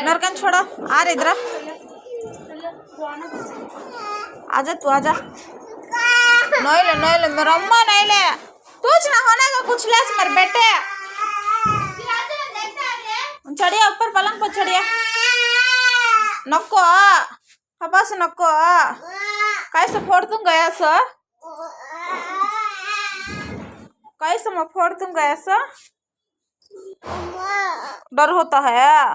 मेरे कन छोड़ो आ रहे इधर आजा तू आजा नोइले मेरा अम्मा नोइले कुछ ना होने का कुछ लेस मेरे बेटे चढ़िया ऊपर पलंग पर चढ़िया नको पापा से नको कैसे फोड़ दूंगा ऐसा कैसे मैं फोड़ दूंगा ऐसा डर होता है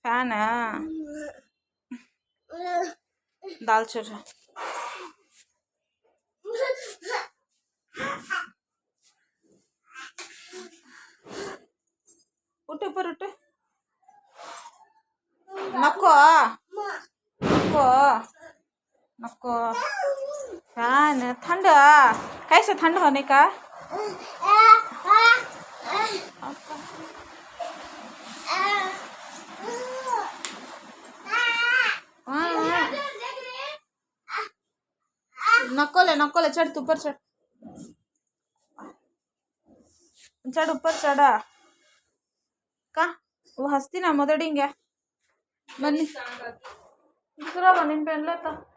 फैन है दाल चूल्हा उठे पर उठे नको नको नको फैन ठंडा कैसे ठंड होने का नकोले चढ़ तू ऊपर चढ़ ऊपर चढ़ा का वो हंसती ना मदड़ेंगे बन्नी दूसरा बनी पहन लेता